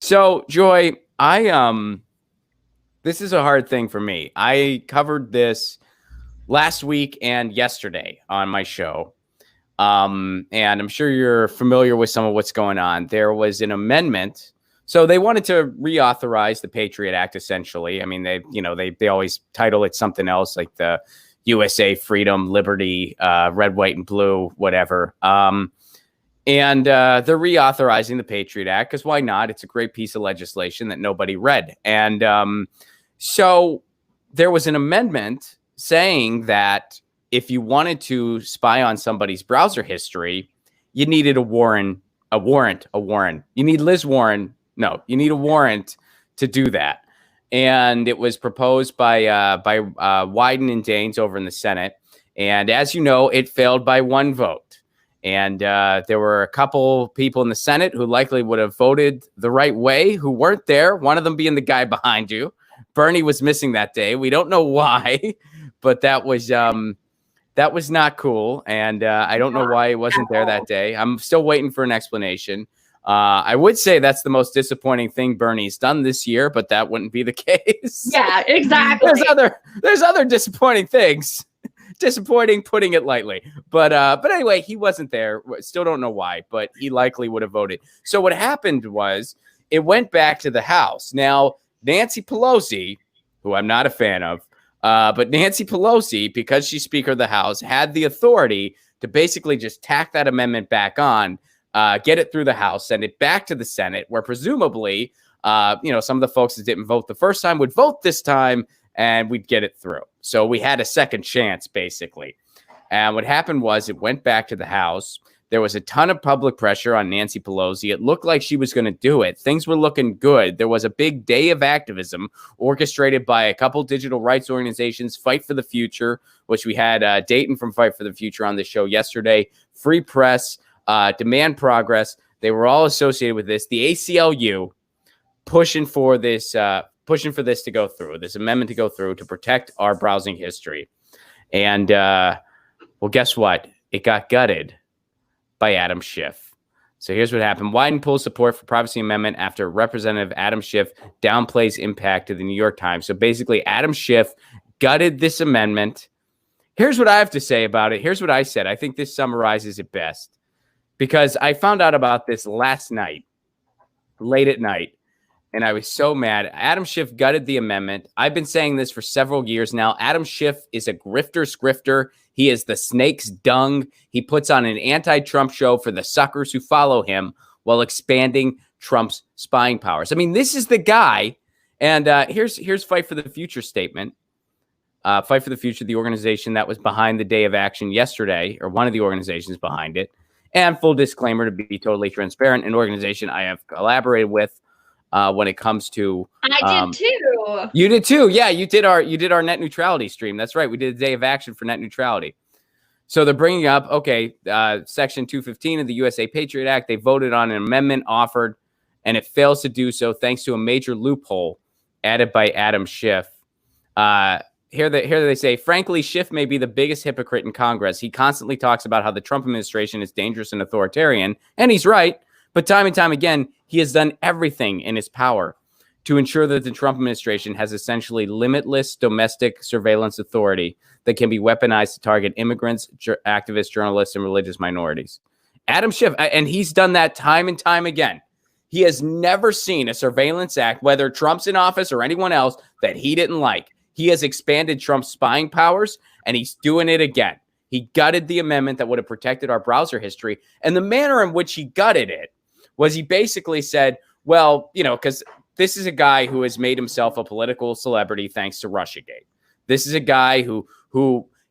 So, Joy, this is a hard thing for me. I covered this last week and yesterday on my show. And I'm sure you're familiar with some of what's going on. There was an amendment. So they wanted to reauthorize the Patriot Act, essentially. I mean, they always title it something else, like the USA Freedom, Liberty, Red, White, and Blue, whatever. And they're reauthorizing the Patriot Act because why not? It's a great piece of legislation that nobody read. And so there was an amendment saying that if you wanted to spy on somebody's browser history, you needed a warrant. You need Liz Warren. No, you need a warrant to do that. And it was proposed by Wyden and Daines over in the Senate. And as you know, it failed by one vote. And there were a couple people in the Senate who likely would have voted the right way who weren't there. One of them being the guy behind you. Bernie was missing that day. We don't know why, but that was not cool. And I don't know why he wasn't there that day. I'm still waiting for an explanation. I would say that's the most disappointing thing Bernie's done this year, but that wouldn't be the case. Yeah, exactly. There's other disappointing things. Disappointing, putting it lightly. But anyway, he wasn't there. Still don't know why, but he likely would have voted. So what happened was it went back to the House. Now, Nancy Pelosi, who I'm not a fan of, but Nancy Pelosi, because she's Speaker of the House, had the authority to basically just tack that amendment back on, get it through the House, send it back to the Senate, where presumably, some of the folks that didn't vote the first time would vote this time, and we'd get it through. So we had a second chance, basically. And what happened was it went back to the House. There was a ton of public pressure on Nancy Pelosi. It looked like she was going to do it. Things were looking good. There was a big day of activism orchestrated by a couple digital rights organizations, Fight for the Future, which we had Dayton from Fight for the Future on the show yesterday, Free Press, Demand Progress. They were all associated with this. The ACLU pushing for this to go through, this amendment to go through to protect our browsing history. And, well, guess what? It got gutted by Adam Schiff. So here's what happened. Wyden pulls support for privacy amendment after Representative Adam Schiff downplays impact to the New York Times. So basically, Adam Schiff gutted this amendment. Here's what I have to say about it. Here's what I said. I think this summarizes it best, because I found out about this last night, late at night, and I was so mad. Adam Schiff gutted the amendment. I've been saying this for several years now. Adam Schiff is a grifter's grifter. He is the snake's dung. He puts on an anti-Trump show for the suckers who follow him while expanding Trump's spying powers. I mean, this is the guy. And here's Fight for the Future statement. Fight for the Future, the organization that was behind the day of action yesterday, or one of the organizations behind it. And full disclaimer, to be totally transparent, an organization I have collaborated with when it comes to. I did too. You did too. Yeah, you did our net neutrality stream. That's right. We did a day of action for net neutrality. So they're bringing up, Section 215 of the USA Patriot Act. They voted on an amendment offered, and it fails to do so thanks to a major loophole added by Adam Schiff. Here they say, frankly, Schiff may be the biggest hypocrite in Congress. He constantly talks about how the Trump administration is dangerous and authoritarian, and he's right. But time and time again, he has done everything in his power to ensure that the Trump administration has essentially limitless domestic surveillance authority that can be weaponized to target immigrants, activists, journalists, and religious minorities. Adam Schiff, and he's done that time and time again. He has never seen a surveillance act, whether Trump's in office or anyone else, that he didn't like. He has expanded Trump's spying powers, and he's doing it again. He gutted the amendment that would have protected our browser history. And the manner in which he gutted it was he basically said, well, because this is a guy who has made himself a political celebrity thanks to Russiagate. This is a guy who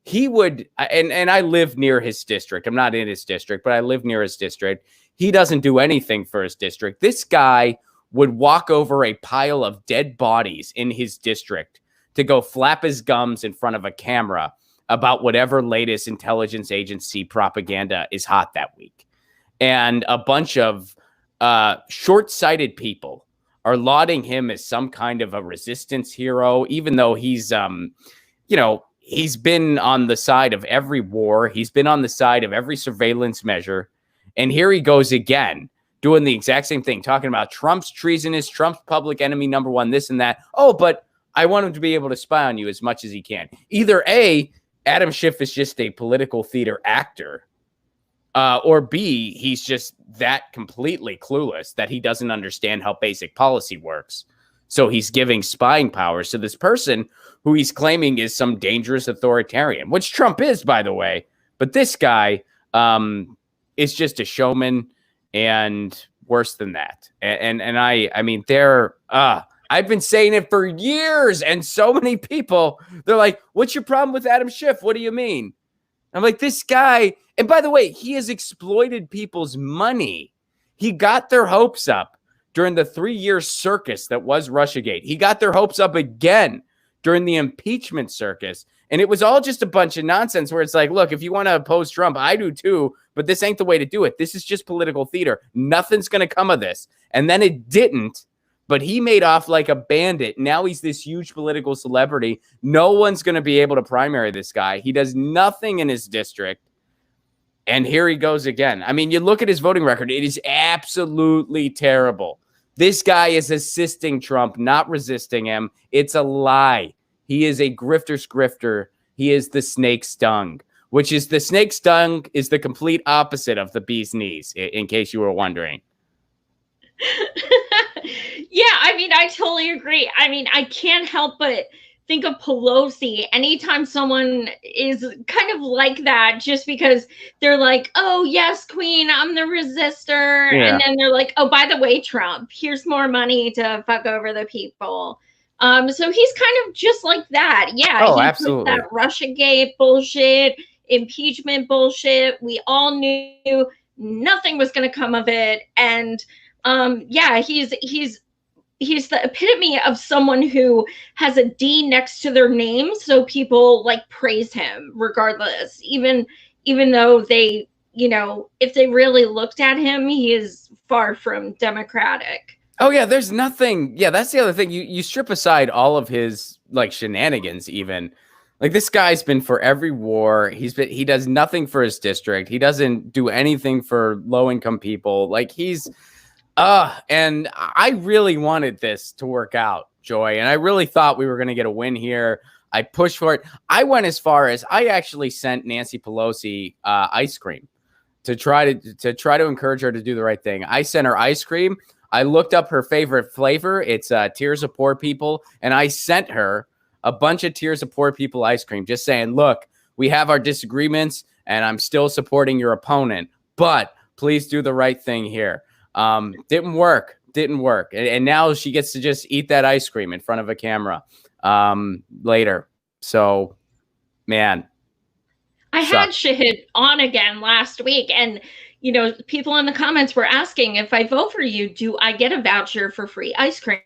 he would, and I live near his district. I'm not in his district, but I live near his district. He doesn't do anything for his district. This guy would walk over a pile of dead bodies in his district to go flap his gums in front of a camera about whatever latest intelligence agency propaganda is hot that week. And a bunch of short-sighted people are lauding him as some kind of a resistance hero, even though he's, he's been on the side of every war. He's been on the side of every surveillance measure. And here he goes again, doing the exact same thing, talking about Trump's treasonous, Trump's public enemy number one, this and that. Oh, but I want him to be able to spy on you as much as he can. Either A, Adam Schiff is just a political theater actor, or B, he's just that completely clueless that he doesn't understand how basic policy works. So he's giving spying powers to this person who he's claiming is some dangerous authoritarian, which Trump is, by the way. But this guy is just a showman, and worse than that. And I mean, I've been saying it for years, and so many people, they're like, what's your problem with Adam Schiff? What do you mean? I'm like, this guy, and by the way, he has exploited people's money. He got their hopes up during the 3-year circus that was Russiagate. He got their hopes up again during the impeachment circus. And it was all just a bunch of nonsense where it's like, look, if you want to oppose Trump, I do too, but this ain't the way to do it. This is just political theater. Nothing's going to come of this. And then it didn't, but he made off like a bandit. Now he's this huge political celebrity. No one's going to be able to primary this guy. He does nothing in his district. And here he goes again. I mean, you look at his voting record. It is absolutely terrible. This guy is assisting Trump, not resisting him. It's a lie. He is a grifter's grifter. He is the snake stung, which is the snake stung is the complete opposite of the bee's knees, in case you were wondering. Yeah, I mean, I totally agree. I mean, I can't help but think of Pelosi anytime someone is kind of like that, just because they're like, oh, yes, queen, I'm the resistor. Yeah. And then they're like, oh, by the way, Trump, here's more money to fuck over the people. So he's kind of just like that. Yeah. Oh, absolutely. That Russiagate bullshit, impeachment bullshit. We all knew nothing was going to come of it. And yeah, he's the epitome of someone who has a D next to their name, so people like praise him regardless, even though they, you know, if they really looked at him, he is far from democratic. Oh yeah, there's nothing. Yeah, that's the other thing. You strip aside all of his like shenanigans, even like this guy's been for every war. He does nothing for his district. He doesn't do anything for low income people. Like he's and I really wanted this to work out, Joy, and I really thought we were going to get a win here. I pushed for it. I went as far as I actually sent Nancy Pelosi ice cream to try to encourage her to do the right thing. I sent her ice cream. I looked up her favorite flavor. It's Tears of Poor People, and I sent her a bunch of Tears of Poor People ice cream, just saying, look, we have our disagreements, and I'm still supporting your opponent, but please do the right thing here. Didn't work. And now she gets to just eat that ice cream in front of a camera later. So, man. I had Shahid on again last week, and, you know, people in the comments were asking, if I vote for you, do I get a voucher for free ice cream?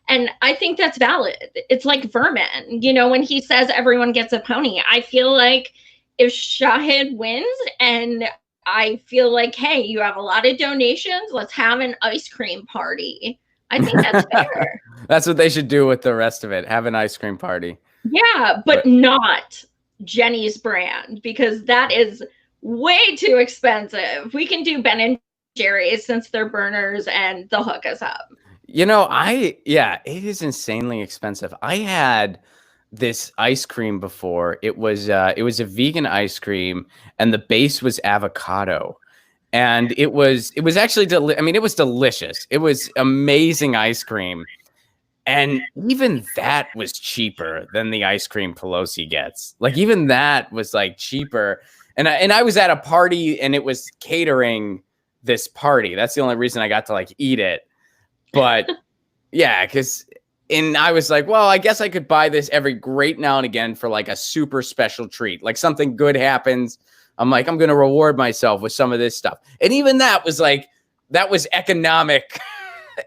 And I think that's valid. It's like Vermin, you know, when he says everyone gets a pony. I feel like if Shahid wins and I feel like, hey, you have a lot of donations, let's have an ice cream party. I think that's fair. That's what they should do with the rest of it. Have an ice cream party. Yeah, but not Jenny's brand, because that is way too expensive. We can do Ben & Jerry's since they're burners and they'll hook us up. You know, it is insanely expensive. I had this ice cream before. It was a vegan ice cream, and the base was avocado, and it was actually it was delicious. It was amazing ice cream, and even that was cheaper than the ice cream Pelosi gets. Like even that was like cheaper, and I was at a party, and it was catering this party. That's the only reason I got to like eat it. But yeah, and I was like, well, I guess I could buy this every great now and again for like a super special treat. Like something good happens. I'm like, I'm going to reward myself with some of this stuff. And even that was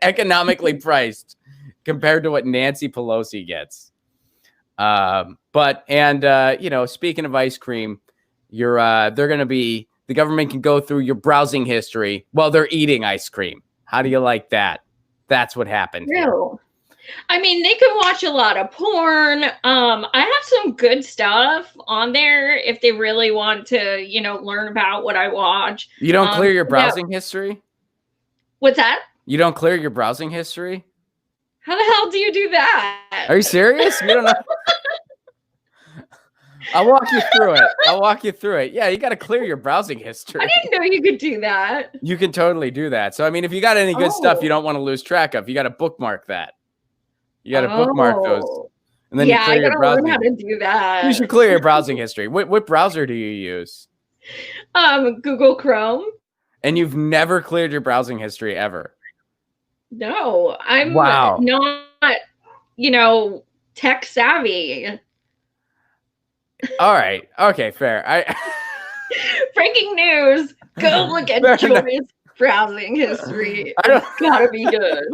economically priced compared to what Nancy Pelosi gets. You know, speaking of ice cream, they're going to be, the government can go through your browsing history while they're eating ice cream. How do you like that? That's what happened. True. I mean, they can watch a lot of porn. I have some good stuff on there if they really want to, you know, learn about what I watch. You don't clear your browsing history? What's that? You don't clear your browsing history? How the hell do you do that? Are you serious? You don't know? I'll walk you through it. Yeah, you got to clear your browsing history. I didn't know you could do that. You can totally do that. So, I mean, if you got any good stuff you don't want to lose track of, you got to bookmark that. You got to bookmark those. And then you clear your browsing. Learn how to do that. You should clear your browsing history. What browser do you use? Google Chrome. And you've never cleared your browsing history ever? No, I'm not, tech savvy. All right. Okay, fair. Breaking news. Go look at Joey's browsing history. It's gotta be good.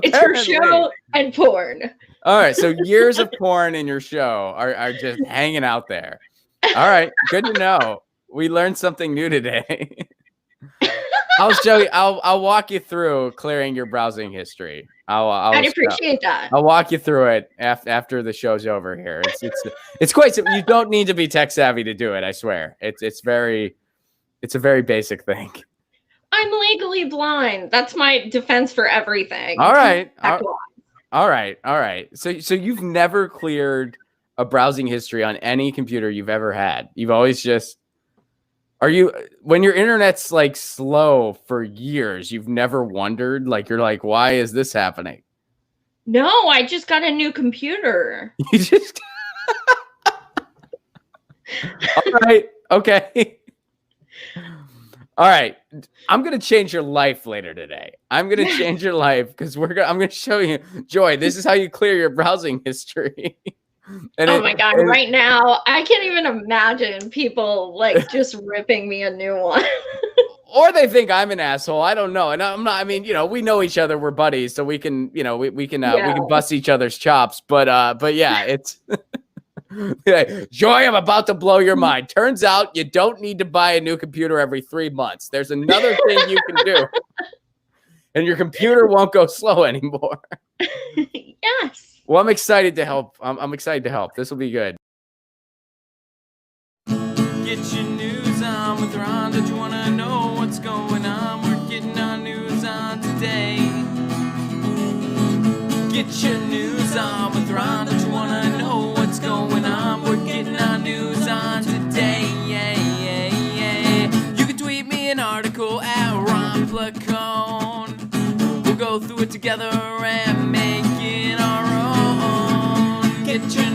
It's her show and porn. All right. So years of porn in your show are just hanging out there. All right. Good to know. We learned something new today. I'll walk you through clearing your browsing history. I'd appreciate that. I'll walk you through it after the show's over here. It's quite simple. You don't need to be tech savvy to do it. I swear. It's a very basic thing. I'm legally blind. That's my defense for everything. All right. All right. So you've never cleared a browsing history on any computer you've ever had. You've always just when your internet's like slow for years, you've never wondered, like, you're like, why is this happening? No, I just got a new computer. You just all right. Okay. All right. I'm going to change your life later today. I'm going to change your life because I'm going to show you, Joy, this is how you clear your browsing history. Oh my God. Right now, I can't even imagine people like just ripping me a new one. Or they think I'm an asshole. I don't know. And I'm not, I mean, we know each other. We're buddies. So we can, we can bust each other's chops. But yeah, it's Joy, I'm about to blow your mind. Turns out you don't need to buy a new computer every 3 months. There's another thing you can do. And your computer won't go slow anymore. Yes. Well, I'm excited to help. I'm excited to help. This will be good. Get your news on with Ron. Don't you want to know what's going on? We're getting our news on today. Get your news on with Ron. Don't you want to know what's going on? We're getting our news on today. Yeah. You can tweet me an article at Ron Placone. We'll go through it together and make it our own. Get your